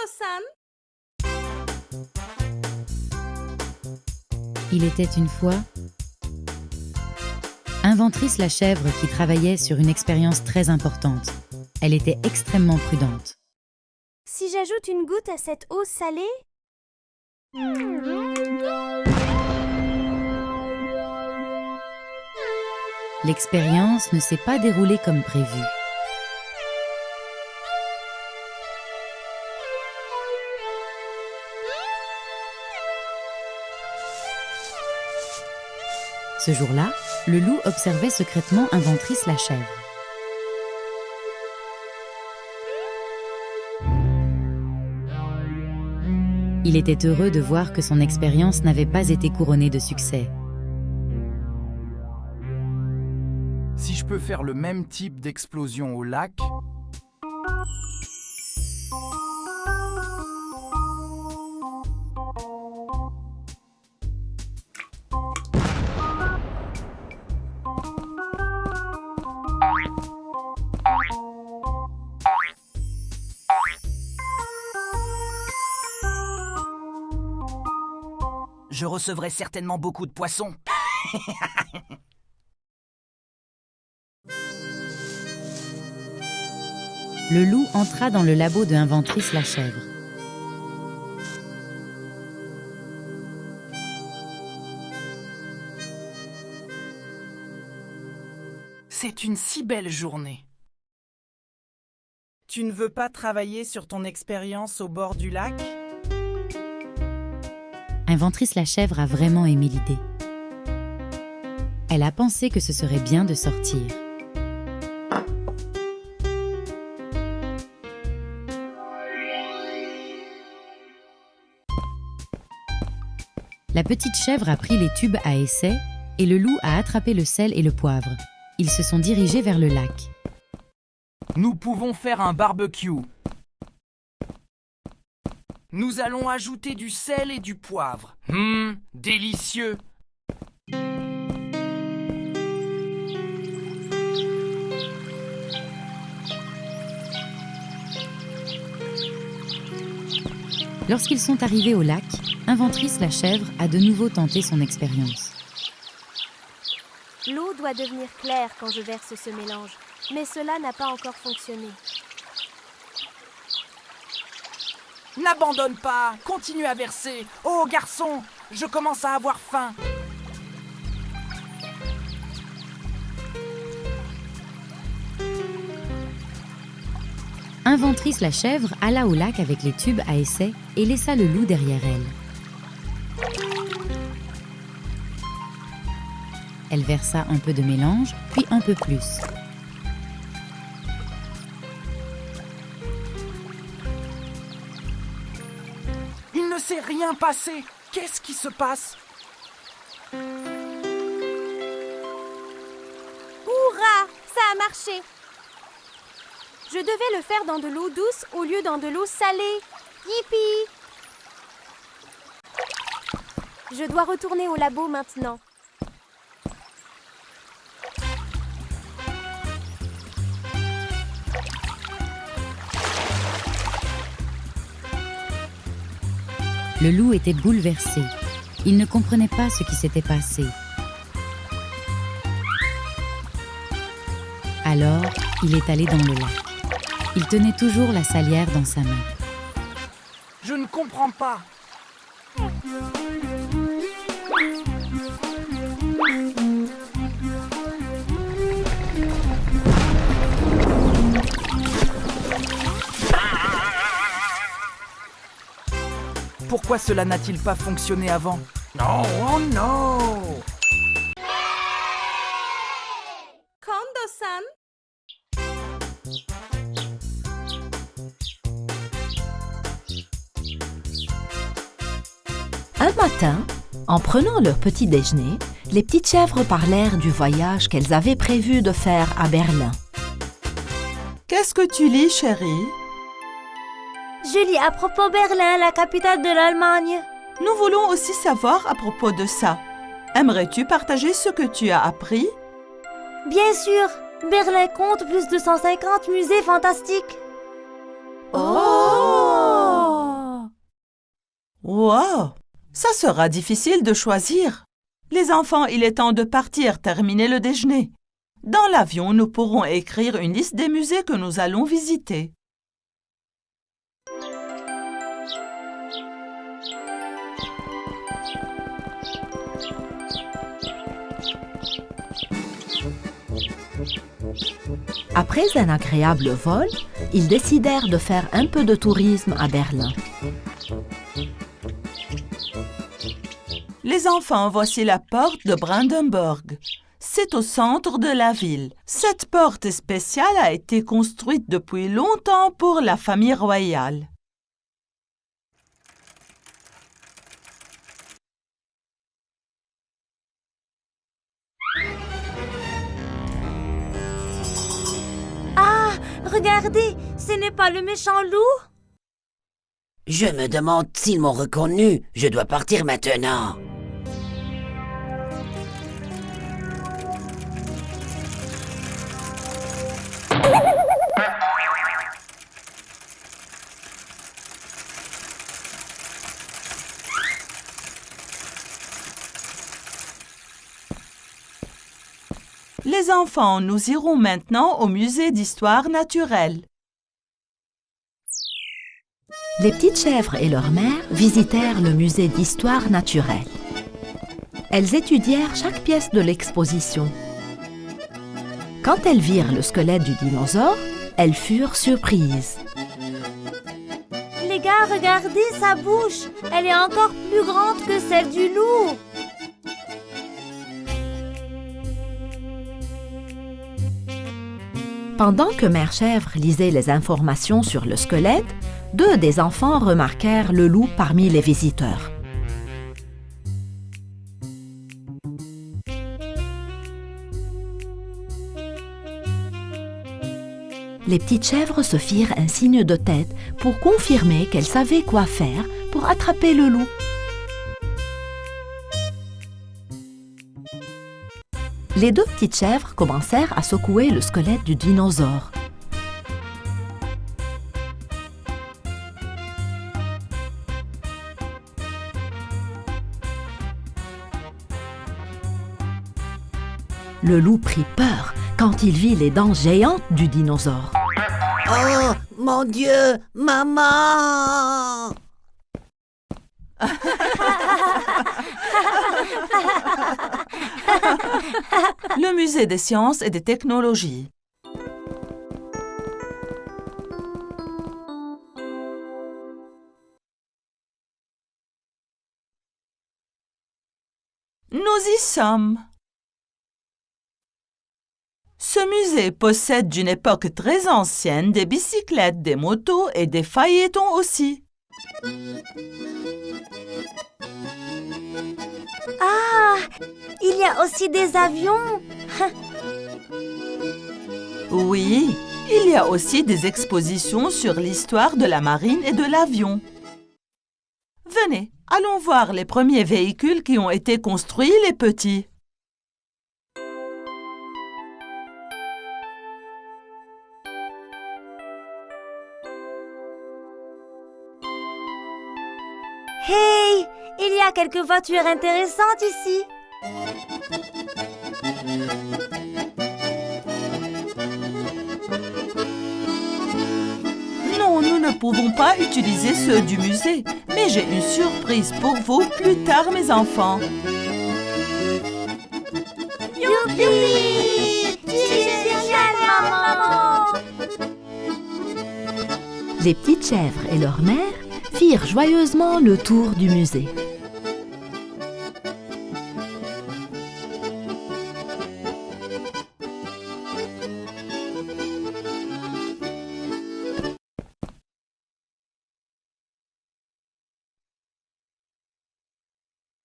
Kondo-san. Il était une fois Inventrice la chèvre qui travaillait sur une expérience très importante. Elle était extrêmement prudente. Si j'ajoute une goutte à cette eau salée... L'expérience ne s'est pas déroulée comme prévu. Ce jour-là, le loup observait secrètement Inventrice la chèvre. Il était heureux de voir que son expérience n'avait pas été couronnée de succès. Si je peux faire le même type d'explosion au lac... Je recevrai certainement beaucoup de poissons. Le loup entra dans le labo de Inventrice la chèvre. C'est une si belle journée. Tu ne veux pas travailler sur ton expérience au bord du lac ? Inventrice la chèvre a vraiment aimé l'idée. Elle a pensé que ce serait bien de sortir. La petite chèvre a pris les tubes à essai et le loup a attrapé le sel et le poivre. Ils se sont dirigés vers le lac. Nous pouvons faire un barbecue. Nous allons ajouter du sel et du poivre. Délicieux. Lorsqu'ils sont arrivés au lac, Inventrice la chèvre a de nouveau tenté son expérience. L'eau doit devenir claire quand je verse ce mélange, mais cela n'a pas encore fonctionné. N'abandonne pas, continue à verser. Oh garçon, je commence à avoir faim. Inventrice la chèvre alla au lac avec les tubes à essai et laissa le loup derrière elle. Elle versa un peu de mélange, puis un peu plus. Il ne s'est rien passé. Qu'est-ce qui se passe? Hourra! Ça a marché! Je devais le faire dans de l'eau douce au lieu dans de l'eau salée. Yippee! Je dois retourner au labo maintenant. Le loup était bouleversé. Il ne comprenait pas ce qui s'était passé. Alors, il est allé dans le lac. Il tenait toujours la salière dans sa main. Je ne comprends pas. Pourquoi cela n'a-t-il pas fonctionné avant? Non, oh non! Kondo-san? Un matin, en prenant leur petit déjeuner, les petites chèvres parlèrent du voyage qu'elles avaient prévu de faire à Berlin. Qu'est-ce que tu lis, chérie? Je lis à propos Berlin, la capitale de l'Allemagne. Nous voulons aussi savoir à propos de ça. Aimerais-tu partager ce que tu as appris? Bien sûr, Berlin compte plus de 150 musées fantastiques. Oh! Wow! Ça sera difficile de choisir. Les enfants, il est temps de partir terminer le déjeuner. Dans l'avion, nous pourrons écrire une liste des musées que nous allons visiter. Après un agréable vol, ils décidèrent de faire un peu de tourisme à Berlin. Les enfants, voici la porte de Brandenburg. C'est au centre de la ville. Cette porte spéciale a été construite depuis longtemps pour la famille royale. Ah, regardez, ce n'est pas le méchant loup? Je me demande s'ils m'ont reconnu. Je dois partir maintenant. Les enfants, nous irons maintenant au musée d'histoire naturelle. Les petites chèvres et leur mère visitèrent le musée d'histoire naturelle. Elles étudièrent chaque pièce de l'exposition. Quand elles virent le squelette du dinosaure, elles furent surprises. Les gars, regardez sa bouche. Elle est encore plus grande que celle du loup. Pendant que Mère Chèvre lisait les informations sur le squelette, deux des enfants remarquèrent le loup parmi les visiteurs. Les petites chèvres se firent un signe de tête pour confirmer qu'elles savaient quoi faire pour attraper le loup. Les deux petites chèvres commencèrent à secouer le squelette du dinosaure. Le loup prit peur quand il vit les dents géantes du dinosaure. Oh, mon Dieu, maman! Le musée des sciences et des technologies. Nous y sommes. Ce musée possède d'une époque très ancienne des bicyclettes, des motos et des phaétons aussi. Ah, il y a aussi des avions. Oui, il y a aussi des expositions sur l'histoire de la marine et de l'avion. Venez, allons voir les premiers véhicules qui ont été construits, les petits. Hey, il y a quelques voitures intéressantes ici. Non, nous ne pouvons pas utiliser ceux du musée, mais j'ai une surprise pour vous plus tard, mes enfants. Youpi! C'est génial, maman! Les petites chèvres et leur mère firent joyeusement le tour du musée.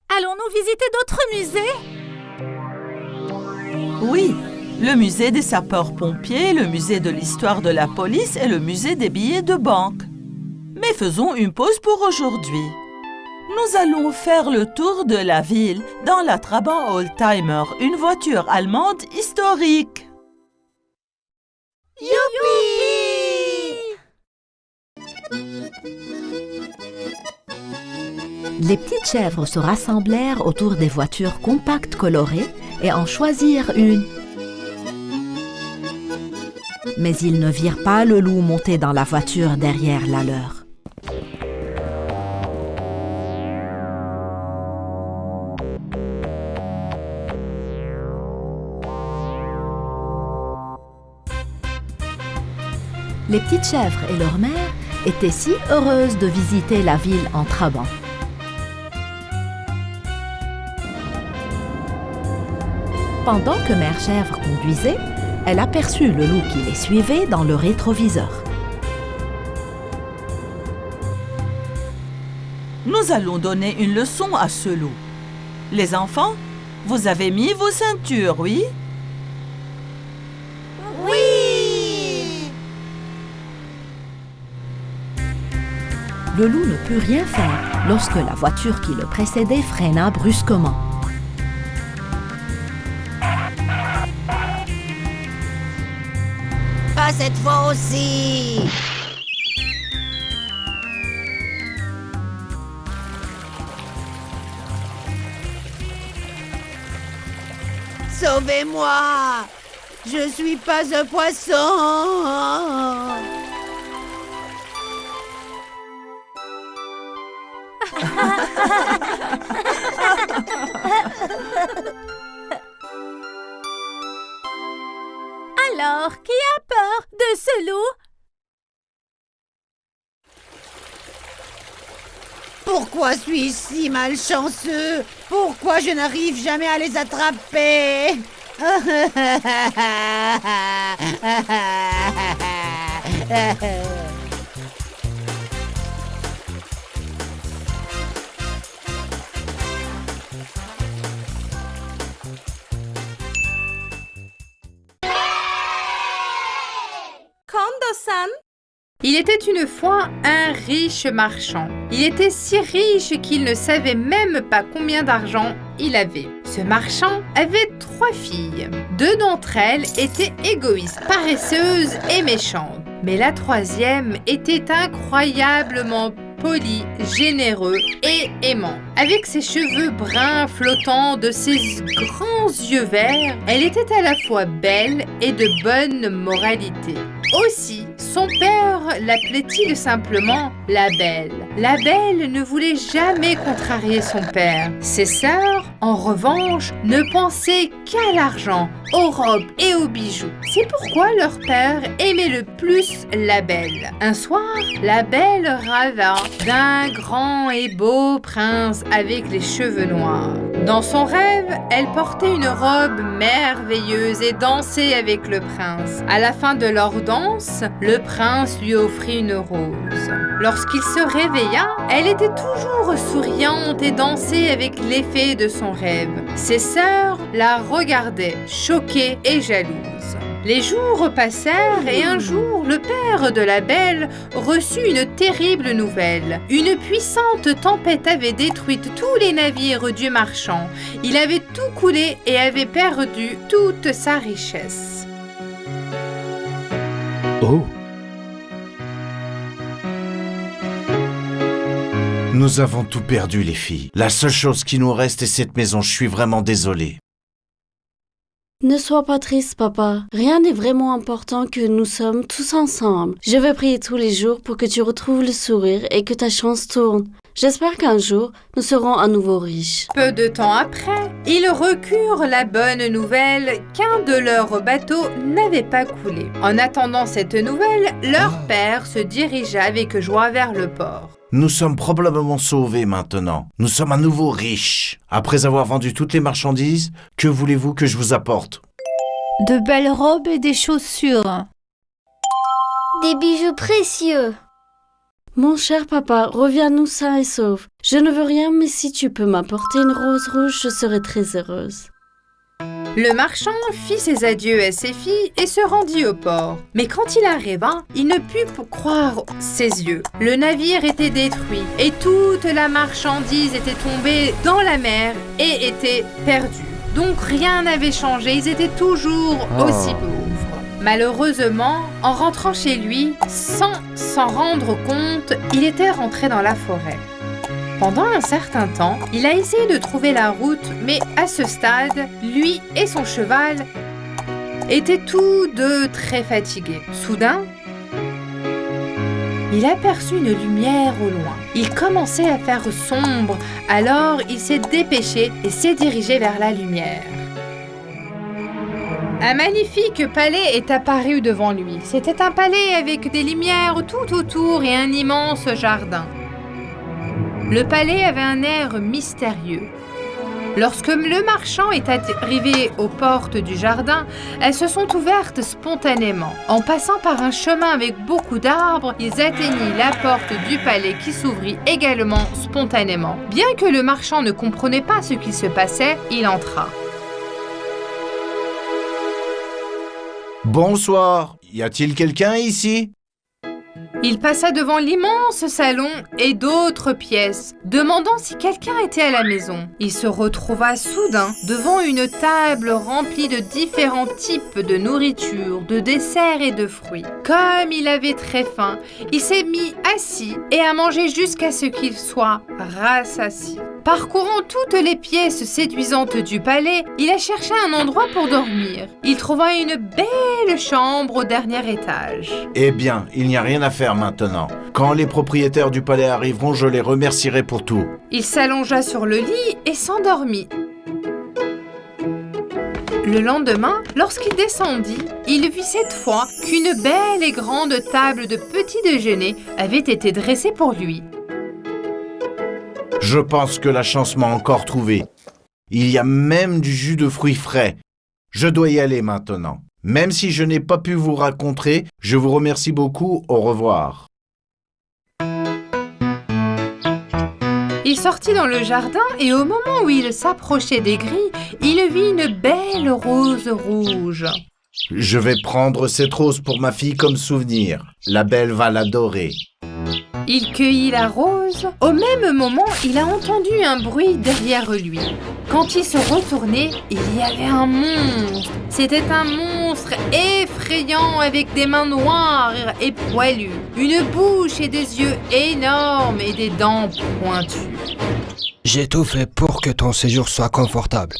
Allons-nous visiter d'autres musées? Oui, le musée des sapeurs-pompiers, le musée de l'histoire de la police et le musée des billets de banque. Mais faisons une pause pour aujourd'hui. Nous allons faire le tour de la ville dans la Trabant Oldtimer, une voiture allemande historique. Youpi! Les petites chèvres se rassemblèrent autour des voitures compactes colorées et en choisirent une. Mais ils ne virent pas le loup monter dans la voiture derrière la leur. Les petites chèvres et leur mère étaient si heureuses de visiter la ville en trabant. Pendant que Mère Chèvre conduisait, elle aperçut le loup qui les suivait dans le rétroviseur. Nous allons donner une leçon à ce loup. Les enfants, vous avez mis vos ceintures, oui? Le loup ne put rien faire lorsque la voiture qui le précédait freina brusquement. Pas cette fois aussi. Sauvez-moi! Je suis pas un poisson! Alors, qui a peur de ce loup? Pourquoi suis-je si malchanceux? Pourquoi je n'arrive jamais à les attraper? Kondo-san? Il était une fois un riche marchand. Il était si riche qu'il ne savait même pas combien d'argent il avait. Ce marchand avait 3 filles. 2 d'entre elles étaient égoïstes, paresseuses et méchantes. Mais la 3e était incroyablement poli, généreux et aimant. Avec ses cheveux bruns flottants, de ses grands yeux verts, elle était à la fois belle et de bonne moralité. Aussi, son père l'appelait-il simplement la Belle. La Belle ne voulait jamais contrarier son père. Ses sœurs, en revanche, ne pensaient qu'à l'argent, aux robes et aux bijoux. C'est pourquoi leur père aimait le plus la Belle. Un soir, la Belle rêva d'un grand et beau prince avec les cheveux noirs. Dans son rêve, elle portait une robe merveilleuse et dansait avec le prince. À la fin de leur danse, le prince lui offrit une rose. Lorsqu'il se réveilla, elle était toujours souriante et dansait avec les fées de son rêve. Ses sœurs la regardaient, choquées et jalouses. Les jours passèrent et un jour, le père de la Belle reçut une terrible nouvelle. Une puissante tempête avait détruit tous les navires du marchand. Il avait tout coulé et avait perdu toute sa richesse. Oh! Nous avons tout perdu, les filles. La seule chose qui nous reste est cette maison. Je suis vraiment désolé. Ne sois pas triste, papa. Rien n'est vraiment important que nous sommes tous ensemble. Je vais prier tous les jours pour que tu retrouves le sourire et que ta chance tourne. J'espère qu'un jour, nous serons à nouveau riches. Peu de temps après, ils reçurent la bonne nouvelle qu'un de leurs bateaux n'avait pas coulé. En attendant cette nouvelle, leur père se dirigea avec joie vers le port. Nous sommes probablement sauvés maintenant. Nous sommes à nouveau riches. Après avoir vendu toutes les marchandises, que voulez-vous que je vous apporte? De belles robes et des chaussures. Des bijoux précieux. Mon cher papa, reviens-nous sains et saufs. Je ne veux rien, mais si tu peux m'apporter une rose rouge, je serai très heureuse. Le marchand fit ses adieux à ses filles et se rendit au port. Mais quand il arriva, il ne put croire ses yeux. Le navire était détruit et toute la marchandise était tombée dans la mer et était perdue. Donc rien n'avait changé, ils étaient toujours aussi pauvres. Malheureusement, en rentrant chez lui, sans s'en rendre compte, il était rentré dans la forêt. Pendant un certain temps, il a essayé de trouver la route, mais à ce stade, lui et son cheval étaient tous deux très fatigués. Soudain, il aperçut une lumière au loin. Il commençait à faire sombre, alors il s'est dépêché et s'est dirigé vers la lumière. Un magnifique palais est apparu devant lui. C'était un palais avec des lumières tout autour et un immense jardin. Le palais avait un air mystérieux. Lorsque le marchand est arrivé aux portes du jardin, elles se sont ouvertes spontanément. En passant par un chemin avec beaucoup d'arbres, ils atteignirent la porte du palais qui s'ouvrit également spontanément. Bien que le marchand ne comprenait pas ce qui se passait, il entra. Bonsoir. Y a-t-il quelqu'un ici? Il passa devant l'immense salon et d'autres pièces, demandant si quelqu'un était à la maison. Il se retrouva soudain devant une table remplie de différents types de nourriture, de desserts et de fruits. Comme il avait très faim, il s'est mis assis et a mangé jusqu'à ce qu'il soit rassasié. Parcourant toutes les pièces séduisantes du palais, il a cherché un endroit pour dormir. Il trouva une belle chambre au dernier étage. Eh bien, il n'y a rien à faire maintenant. Quand les propriétaires du palais arriveront, je les remercierai pour tout. Il s'allongea sur le lit et s'endormit. Le lendemain, lorsqu'il descendit, il vit cette fois qu'une belle et grande table de petit déjeuner avait été dressée pour lui. Je pense que la chance m'a encore trouvé. Il y a même du jus de fruits frais. Je dois y aller maintenant. Même si je n'ai pas pu vous rencontrer, je vous remercie beaucoup. Au revoir. Il sortit dans le jardin et au moment où il s'approchait des grilles, il vit une belle rose rouge. Je vais prendre cette rose pour ma fille comme souvenir. La belle va l'adorer. Il cueillit la rose. Au même moment, il a entendu un bruit derrière lui. Quand il se retournait, il y avait un monstre. C'était un monstre effrayant avec des mains noires et poilues, une bouche et des yeux énormes et des dents pointues. J'ai tout fait pour que ton séjour soit confortable.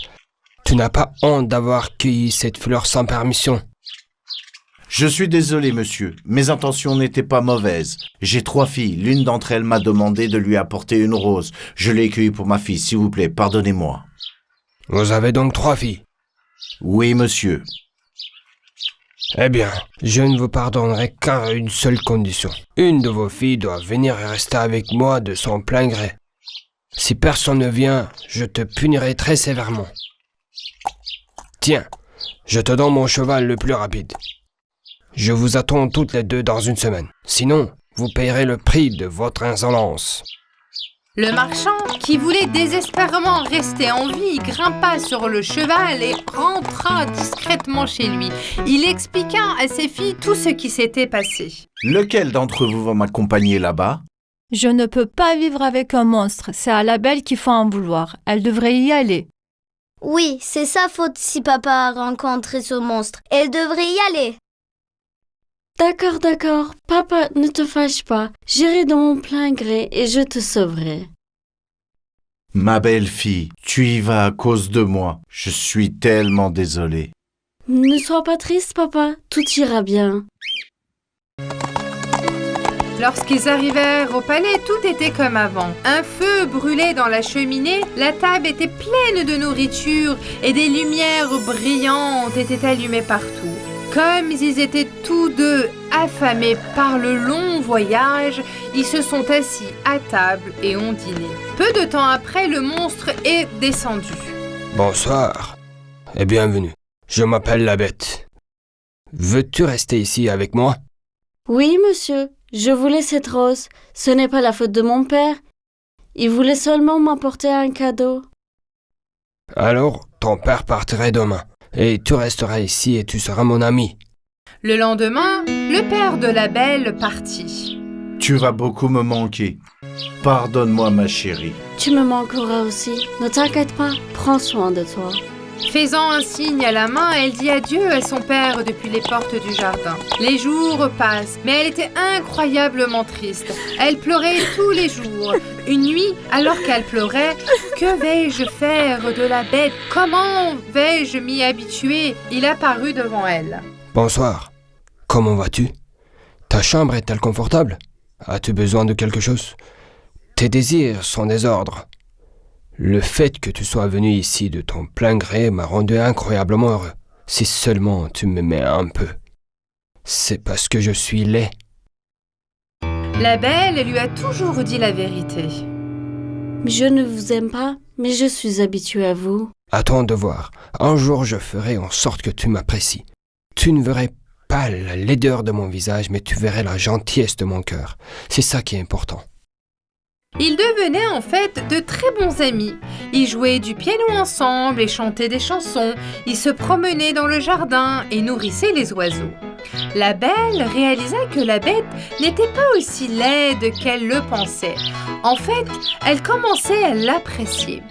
Tu n'as pas honte d'avoir cueilli cette fleur sans permission? Je suis désolé, monsieur. Mes intentions n'étaient pas mauvaises. J'ai 3 filles. L'une d'entre elles m'a demandé de lui apporter une rose. Je l'ai cueillie pour ma fille. S'il vous plaît, pardonnez-moi. Vous avez donc 3 filles? Oui, monsieur. Eh bien, je ne vous pardonnerai qu'à une seule condition. Une de vos filles doit venir et rester avec moi de son plein gré. Si personne ne vient, je te punirai très sévèrement. Tiens, je te donne mon cheval le plus rapide. Je vous attends toutes les 2 dans une semaine. Sinon, vous payerez le prix de votre insolence. Le marchand, qui voulait désespérément rester en vie, grimpa sur le cheval et rentra discrètement chez lui. Il expliqua à ses filles tout ce qui s'était passé. Lequel d'entre vous va m'accompagner là-bas? Je ne peux pas vivre avec un monstre. C'est à la belle qu'il faut en vouloir. Elle devrait y aller. Oui, c'est sa faute si papa a rencontré ce monstre. Elle devrait y aller. D'accord. Papa, ne te fâche pas. J'irai de mon plein gré et je te sauverai. Ma belle-fille, tu y vas à cause de moi. Je suis tellement désolé. Ne sois pas triste, papa. Tout ira bien. Lorsqu'ils arrivèrent au palais, tout était comme avant. Un feu brûlait dans la cheminée, la table était pleine de nourriture et des lumières brillantes étaient allumées partout. Comme ils étaient tous deux affamés par le long voyage, ils se sont assis à table et ont dîné. Peu de temps après, le monstre est descendu. Bonsoir et bienvenue. Je m'appelle la Bête. Veux-tu rester ici avec moi? Oui, monsieur. Je voulais cette rose. Ce n'est pas la faute de mon père. Il voulait seulement m'apporter un cadeau. Alors, ton père partirait demain. Et tu resteras ici et tu seras mon ami. Le lendemain, le père de la belle partit. Tu vas beaucoup me manquer. Pardonne-moi, ma chérie. Tu me manqueras aussi. Ne t'inquiète pas, prends soin de toi. Faisant un signe à la main, elle dit adieu à son père depuis les portes du jardin. Les jours passent, mais elle était incroyablement triste. Elle pleurait tous les jours. Une nuit, alors qu'elle pleurait, que vais-je faire de la bête? Comment vais-je m'y habituer? Il apparut devant elle. Bonsoir. Comment vas-tu? Ta chambre est-elle confortable? As-tu besoin de quelque chose? Tes désirs sont des ordres. Le fait que tu sois venu ici de ton plein gré m'a rendu incroyablement heureux. Si seulement tu m'aimais un peu. C'est parce que je suis laid. La belle lui a toujours dit la vérité. Je ne vous aime pas, mais je suis habituée à vous. Attends de voir. Un jour, je ferai en sorte que tu m'apprécies. Tu ne verrais pas la laideur de mon visage, mais tu verrais la gentillesse de mon cœur. C'est ça qui est important. Ils devenaient en fait de très bons amis. Ils jouaient du piano ensemble et chantaient des chansons. Ils se promenaient dans le jardin et nourrissaient les oiseaux. La belle réalisa que la bête n'était pas aussi laide qu'elle le pensait. En fait, elle commençait à l'apprécier.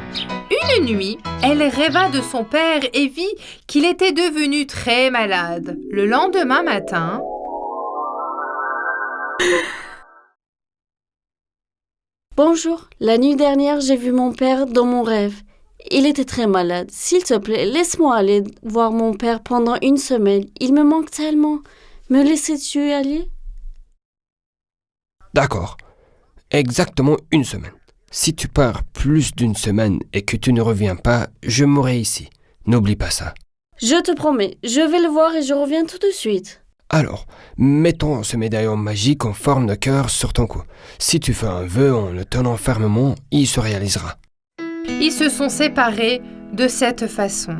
Une nuit, elle rêva de son père et vit qu'il était devenu très malade. Le lendemain matin... Bonjour, la nuit dernière, j'ai vu mon père dans mon rêve. Il était très malade. S'il te plaît, laisse-moi aller voir mon père pendant une semaine. Il me manque tellement. Me laisses-tu aller? D'accord. Exactement une semaine. Si tu pars plus d'une semaine et que tu ne reviens pas, je mourrai ici. N'oublie pas ça. Je te promets, je vais le voir et je reviens tout de suite. Alors, mettons ce médaillon magique en forme de cœur sur ton cou. Si tu fais un vœu en le tenant fermement, il se réalisera. Ils se sont séparés de cette façon.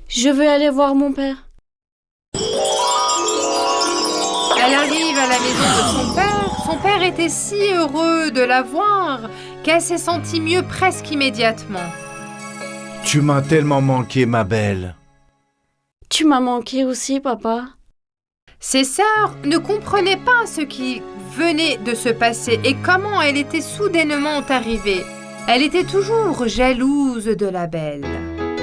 Je veux aller voir mon père. Elle arrive à la maison de son père. Son père était si heureux de la voir qu'elle s'est sentie mieux presque immédiatement. Tu m'as tellement manqué, ma belle. Tu m'as manqué aussi, papa. Ses sœurs ne comprenaient pas ce qui venait de se passer et comment elle était soudainement arrivée. Elle était toujours jalouse de la belle.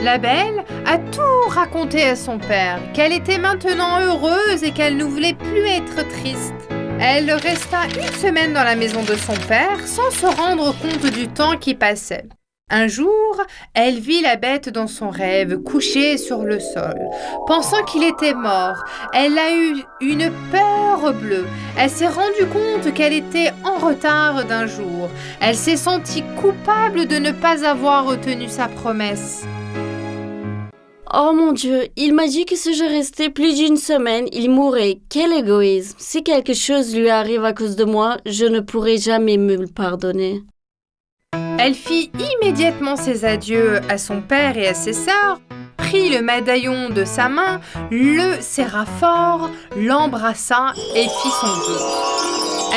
La belle a tout raconté à son père, qu'elle était maintenant heureuse et qu'elle ne voulait plus être triste. Elle resta une semaine dans la maison de son père sans se rendre compte du temps qui passait. Un jour, elle vit la bête dans son rêve, couchée sur le sol. Pensant qu'il était mort, elle a eu une peur bleue. Elle s'est rendue compte qu'elle était en retard d'un jour. Elle s'est sentie coupable de ne pas avoir tenu sa promesse. Oh mon Dieu, il m'a dit que si je restais plus d'une semaine, il mourrait. Quel égoïsme. Si quelque chose lui arrive à cause de moi, je ne pourrai jamais me le pardonner. Elle fit immédiatement ses adieux à son père et à ses sœurs, prit le médaillon de sa main, le serra fort, l'embrassa et fit son vœu.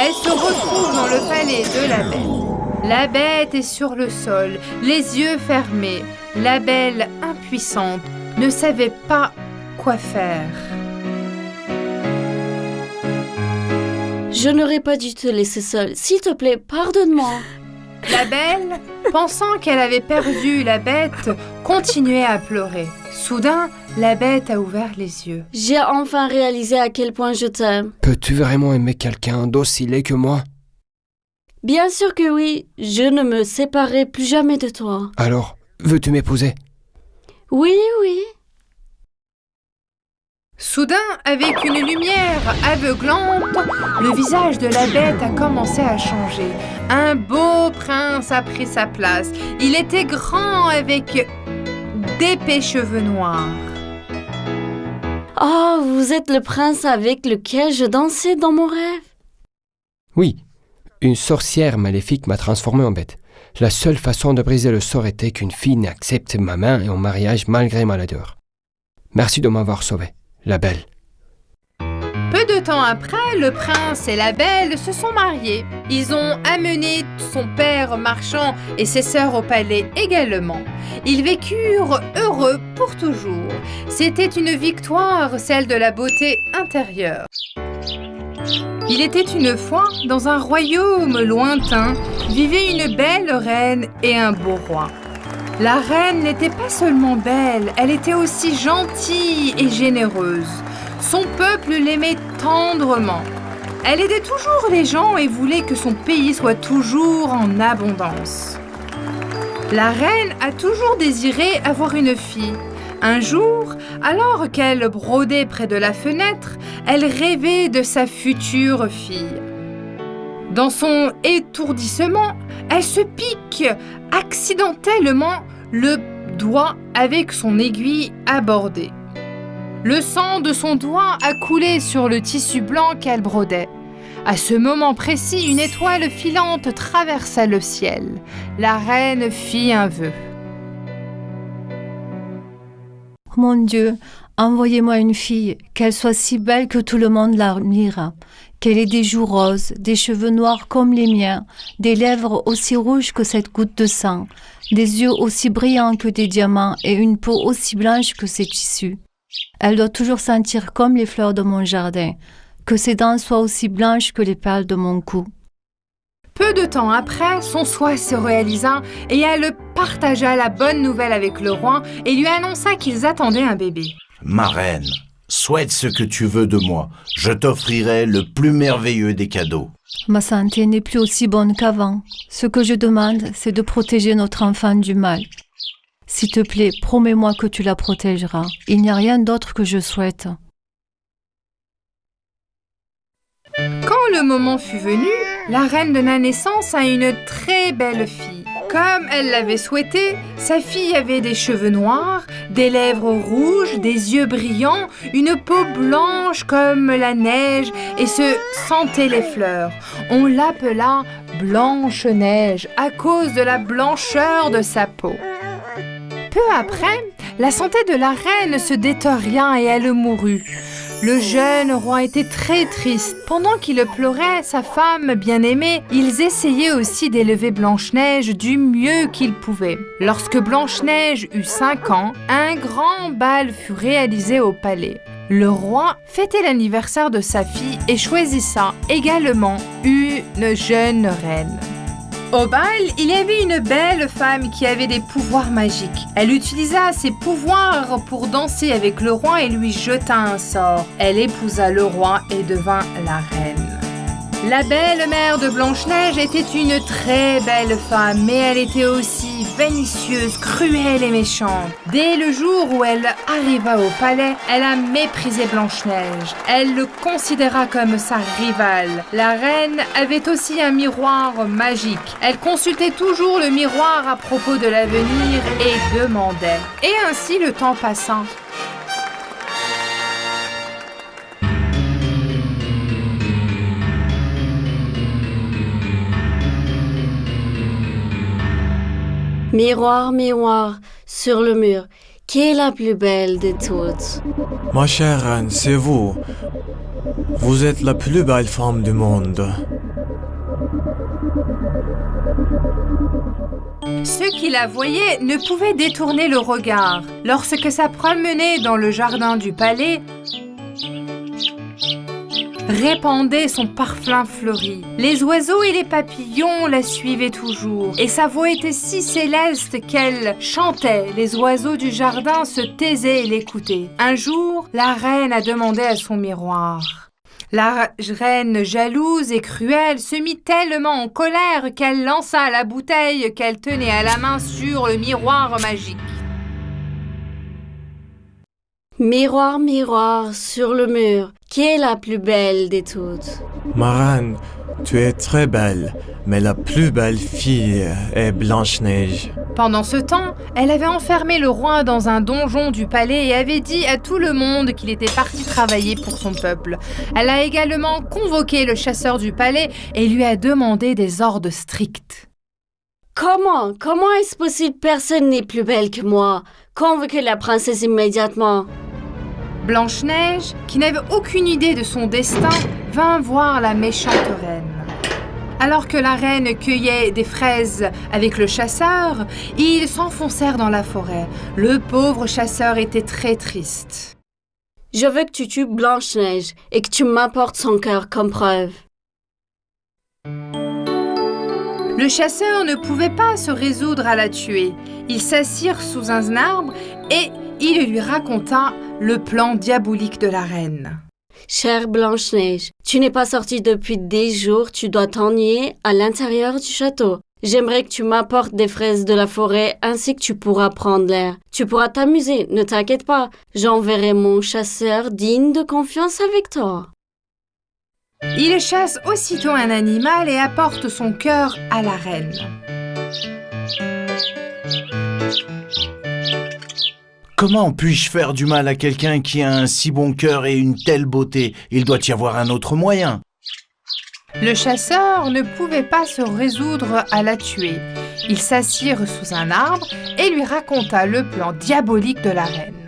Elle se retrouve dans le palais de la belle. La bête est sur le sol, les yeux fermés. La belle, impuissante, ne savait pas quoi faire. Je n'aurais pas dû te laisser seule. S'il te plaît, pardonne-moi. La belle, pensant qu'elle avait perdu la bête, continuait à pleurer. Soudain, la bête a ouvert les yeux. J'ai enfin réalisé à quel point je t'aime. Peux-tu vraiment aimer quelqu'un d'aussi laid que moi? Bien sûr que oui. Je ne me séparerai plus jamais de toi. Alors, veux-tu m'épouser? Oui, oui. Soudain, avec une lumière aveuglante, le visage de la bête a commencé à changer. Un beau prince a pris sa place. Il était grand avec d'épais cheveux noirs. Oh, vous êtes le prince avec lequel je dansais dans mon rêve? Oui, une sorcière maléfique m'a transformé en bête. La seule façon de briser le sort était qu'une fille n'accepte ma main et en mariage malgré ma laideur. Merci de m'avoir sauvé. La belle. Peu de temps après, le prince et la belle se sont mariés. Ils ont amené son père marchand et ses sœurs au palais également. Ils vécurent heureux pour toujours. C'était une victoire, celle de la beauté intérieure. Il était une fois, dans un royaume lointain, vivait une belle reine et un beau roi. La reine n'était pas seulement belle, elle était aussi gentille et généreuse. Son peuple l'aimait tendrement. Elle aidait toujours les gens et voulait que son pays soit toujours en abondance. La reine a toujours désiré avoir une fille. Un jour, alors qu'elle brodait près de la fenêtre, elle rêvait de sa future fille. Dans son étourdissement, elle se pique accidentellement le doigt avec son aiguille abordée. Le sang de son doigt a coulé sur le tissu blanc qu'elle brodait. À ce moment précis, une étoile filante traversa le ciel. La reine fit un vœu. Mon Dieu, envoyez-moi une fille, qu'elle soit si belle que tout le monde l'admire, qu'elle ait des joues roses, des cheveux noirs comme les miens, des lèvres aussi rouges que cette goutte de sang, des yeux aussi brillants que des diamants et une peau aussi blanche que ces tissus. Elle doit toujours sentir comme les fleurs de mon jardin, que ses dents soient aussi blanches que les perles de mon cou. Peu de temps après, son souhait se réalisa et elle partagea la bonne nouvelle avec le roi et lui annonça qu'ils attendaient un bébé. Ma reine, souhaite ce que tu veux de moi. Je t'offrirai le plus merveilleux des cadeaux. Ma santé n'est plus aussi bonne qu'avant. Ce que je demande, c'est de protéger notre enfant du mal. S'il te plaît, promets-moi que tu la protégeras. Il n'y a rien d'autre que je souhaite. Quand le moment fut venu, la reine donna naissance à une très belle fille. Comme elle l'avait souhaité, sa fille avait des cheveux noirs, des lèvres rouges, des yeux brillants, une peau blanche comme la neige et se sentait les fleurs. On l'appela Blanche-Neige à cause de la blancheur de sa peau. Peu après, la santé de la reine se détériorait et elle mourut. Le jeune roi était très triste. Pendant qu'il pleurait sa femme bien-aimée, ils essayaient aussi d'élever Blanche-Neige du mieux qu'ils pouvaient. Lorsque Blanche-Neige eut 5 ans, un grand bal fut réalisé au palais. Le roi fêtait l'anniversaire de sa fille et choisissa également une jeune reine. Au bal, il y avait une belle femme qui avait des pouvoirs magiques. Elle utilisa ses pouvoirs pour danser avec le roi et lui jeta un sort. Elle épousa le roi et devint la reine. La belle-mère de Blanche-Neige était une très belle femme, mais elle était aussi vénitieuse, cruelle et méchante. Dès le jour où elle arriva au palais, elle a méprisé Blanche-Neige. Elle le considéra comme sa rivale. La reine avait aussi un miroir magique. Elle consultait toujours le miroir à propos de l'avenir et demandait. Et ainsi le temps passant. Miroir, miroir, sur le mur, qui est la plus belle de toutes? Ma chère reine, c'est vous. Vous êtes la plus belle femme du monde. Ceux qui la voyaient ne pouvaient détourner le regard. Lorsque ça promenait dans le jardin du palais, répandait son parfum fleuri. Les oiseaux et les papillons la suivaient toujours, et sa voix était si céleste qu'elle chantait. Les oiseaux du jardin se taisaient et l'écoutaient. Un jour, la reine a demandé à son miroir. La reine, jalouse et cruelle, se mit tellement en colère qu'elle lança la bouteille qu'elle tenait à la main sur le miroir magique. Miroir, miroir, sur le mur, qui est la plus belle de toutes? Ma reine, tu es très belle, mais la plus belle fille est Blanche-Neige. Pendant ce temps, elle avait enfermé le roi dans un donjon du palais et avait dit à tout le monde qu'il était parti travailler pour son peuple. Elle a également convoqué le chasseur du palais et lui a demandé des ordres stricts. Comment est-ce possible? Personne n'est plus belle que moi. Convoquez la princesse immédiatement. Blanche-Neige, qui n'avait aucune idée de son destin, vint voir la méchante reine. Alors que la reine cueillait des fraises avec le chasseur, ils s'enfoncèrent dans la forêt. Le pauvre chasseur était très triste. Je veux que tu tues Blanche-Neige et que tu m'apportes son cœur comme preuve. Le chasseur ne pouvait pas se résoudre à la tuer. Ils s'assirent sous un arbre et il lui raconta le plan diabolique de la reine. Chère Blanche-Neige, tu n'es pas sortie depuis des jours, tu dois t'ennuyer à l'intérieur du château. J'aimerais que tu m'apportes des fraises de la forêt ainsi que tu pourras prendre l'air. Tu pourras t'amuser, ne t'inquiète pas. J'enverrai mon chasseur digne de confiance avec toi. Il chasse aussitôt un animal et apporte son cœur à la reine. Comment puis-je faire du mal à quelqu'un qui a un si bon cœur et une telle beauté? Il doit y avoir un autre moyen. Le chasseur ne pouvait pas se résoudre à la tuer. Ils s'assirent sous un arbre et lui raconta le plan diabolique de la reine.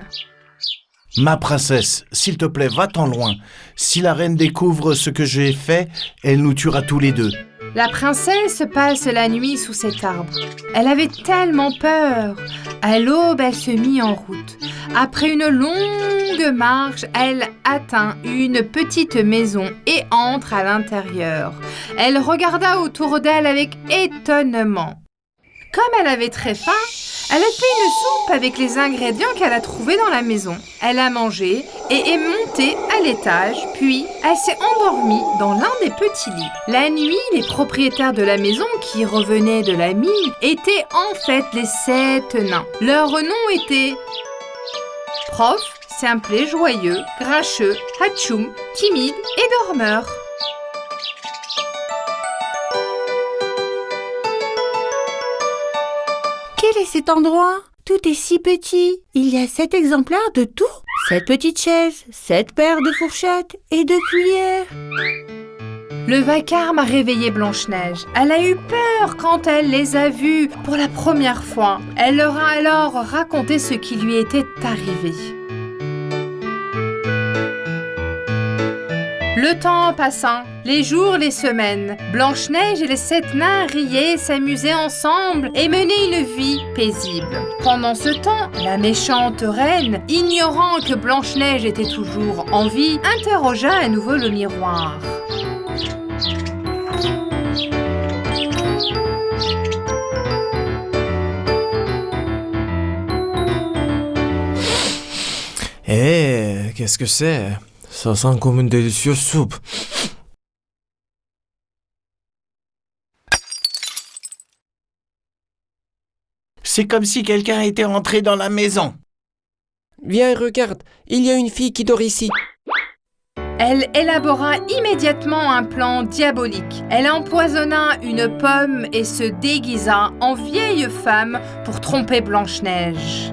Ma princesse, s'il te plaît, va-t'en loin. Si la reine découvre ce que j'ai fait, elle nous tuera tous les deux. La princesse passe la nuit sous cet arbre. Elle avait tellement peur. À l'aube, elle se mit en route. Après une longue marche, elle atteint une petite maison et entre à l'intérieur. Elle regarda autour d'elle avec étonnement. Comme elle avait très faim, elle a fait une soupe avec les ingrédients qu'elle a trouvés dans la maison. Elle a mangé et est montée à l'étage, puis elle s'est endormie dans l'un des petits lits. La nuit, les propriétaires de la maison qui revenaient de la mine étaient en fait les 7 nains. Leurs noms étaient Prof, Simplet, Joyeux, Grincheux, Hatchoum, Timide et Dormeur. Quel est cet endroit? Tout est si petit. Il y a 7 exemplaires de tout. 7 petites chaises, 7 paires de fourchettes et de cuillères. Le vacarme a réveillé Blanche-Neige. Elle a eu peur quand elle les a vus pour la première fois. Elle leur a alors raconté ce qui lui était arrivé. Le temps passant, les jours, les semaines, Blanche-Neige et les 7 nains riaient, s'amusaient ensemble et menaient une vie paisible. Pendant ce temps, la méchante reine, ignorant que Blanche-Neige était toujours en vie, interrogea à nouveau le miroir. Qu'est-ce que c'est? Ça sent comme une délicieuse soupe. C'est comme si quelqu'un était entré dans la maison. Viens, regarde, il y a une fille qui dort ici. Elle élabora immédiatement un plan diabolique. Elle empoisonna une pomme et se déguisa en vieille femme pour tromper Blanche-Neige.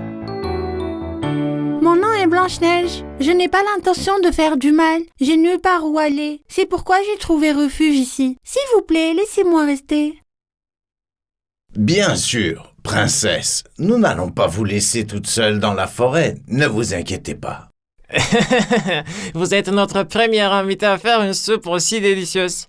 Mon nom est Blanche-Neige. Je n'ai pas l'intention de faire du mal. J'ai nulle part où aller. C'est pourquoi j'ai trouvé refuge ici. S'il vous plaît, laissez-moi rester. Bien sûr, princesse. Nous n'allons pas vous laisser toute seule dans la forêt. Ne vous inquiétez pas. Vous êtes notre première invitée à faire une soupe aussi délicieuse.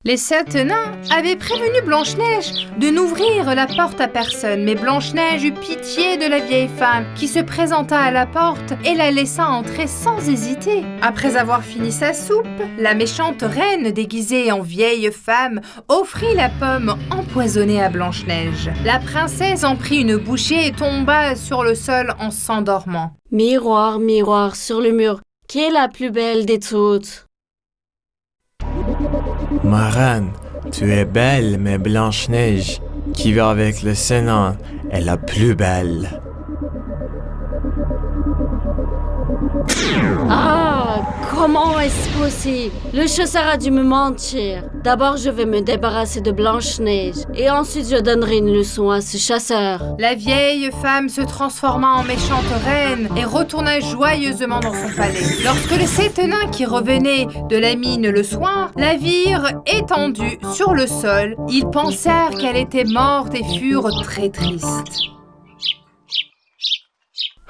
Les 7 nains avaient prévenu Blanche-Neige de n'ouvrir la porte à personne, mais Blanche-Neige eut pitié de la vieille femme qui se présenta à la porte et la laissa entrer sans hésiter. Après avoir fini sa soupe, la méchante reine déguisée en vieille femme offrit la pomme empoisonnée à Blanche-Neige. La princesse en prit une bouchée et tomba sur le sol en s'endormant. Miroir, miroir sur le mur, qui est la plus belle des toutes? Ma reine, tu es belle, mais Blanche-Neige, qui vit avec le Sénat, est la plus belle. Ah, comment est-ce possible? Le chasseur a dû me mentir. D'abord, je vais me débarrasser de Blanche-Neige et ensuite je donnerai une leçon à ce chasseur. La vieille femme se transforma en méchante reine et retourna joyeusement dans son palais. Lorsque les 7 nains qui revenaient de la mine le soir la virent étendue sur le sol, ils pensèrent qu'elle était morte et furent très tristes.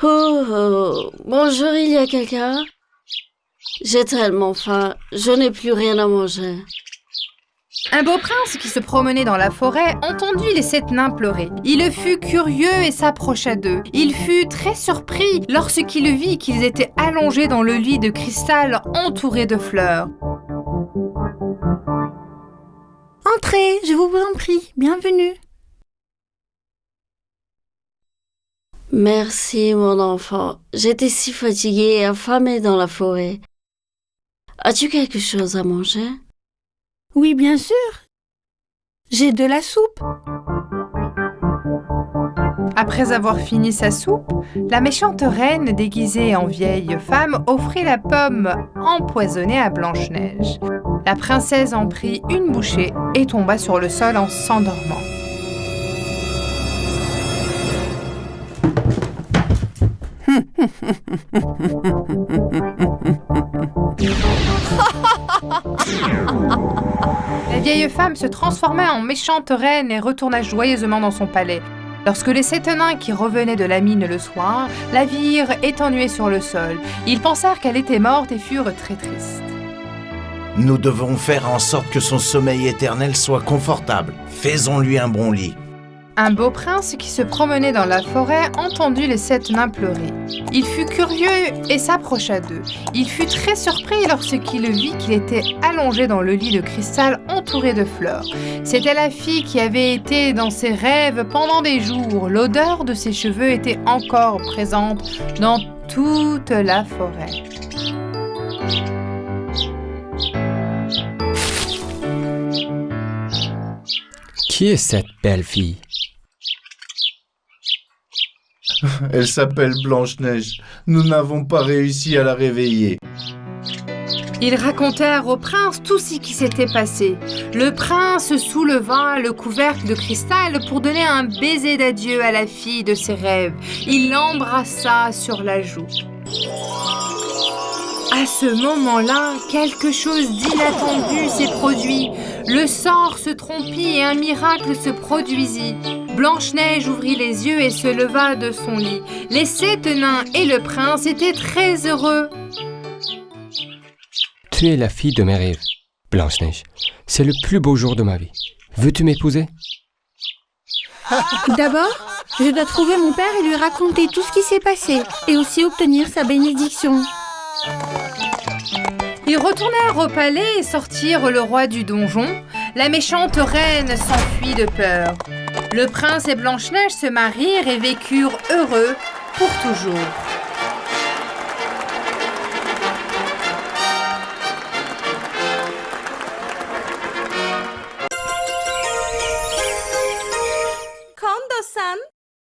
Oh, bonjour, il y a quelqu'un? J'ai tellement faim, je n'ai plus rien à manger. Un beau prince qui se promenait dans la forêt entendit les 7 nains pleurer. Il fut curieux et s'approcha d'eux. Il fut très surpris lorsqu'il vit qu'ils étaient allongés dans le lit de cristal entouré de fleurs. Entrez, je vous en prie, bienvenue. Merci, mon enfant. J'étais si fatiguée et affamée dans la forêt. As-tu quelque chose à manger? Oui, bien sûr. J'ai de la soupe. Après avoir fini sa soupe, la méchante reine déguisée en vieille femme offrit la pomme empoisonnée à Blanche-Neige. La princesse en prit une bouchée et tomba sur le sol en s'endormant. La vieille femme se transforma en méchante reine et retourna joyeusement dans son palais. Lorsque les 7 nains qui revenaient de la mine le soir la virent étenduée sur le sol, ils pensèrent qu'elle était morte et furent très tristes. Nous devons faire en sorte que son sommeil éternel soit confortable. Faisons-lui un bon lit. Un beau prince qui se promenait dans la forêt entendit les 7 nains pleurer. Il fut curieux et s'approcha d'eux. Il fut très surpris lorsqu'il vit qu'il était allongé dans le lit de cristal entouré de fleurs. C'était la fille qui avait été dans ses rêves pendant des jours. L'odeur de ses cheveux était encore présente dans toute la forêt. Qui est cette belle fille? Elle s'appelle Blanche-Neige. Nous n'avons pas réussi à la réveiller. Ils racontèrent au prince tout ce qui s'était passé. Le prince souleva le couvercle de cristal pour donner un baiser d'adieu à la fille de ses rêves. Il l'embrassa sur la joue. À ce moment-là, quelque chose d'inattendu s'est produit. Le sort se trompit et un miracle se produisit. Blanche-Neige ouvrit les yeux et se leva de son lit. Les 7 nains et le prince étaient très heureux. Tu es la fille de mes rêves, Blanche-Neige. C'est le plus beau jour de ma vie. Veux-tu m'épouser? D'abord, je dois trouver mon père et lui raconter tout ce qui s'est passé, et aussi obtenir sa bénédiction. Ils retournèrent au palais et sortirent le roi du donjon. La méchante reine s'enfuit de peur. Le prince et Blanche-Neige se marièrent et vécurent heureux pour toujours.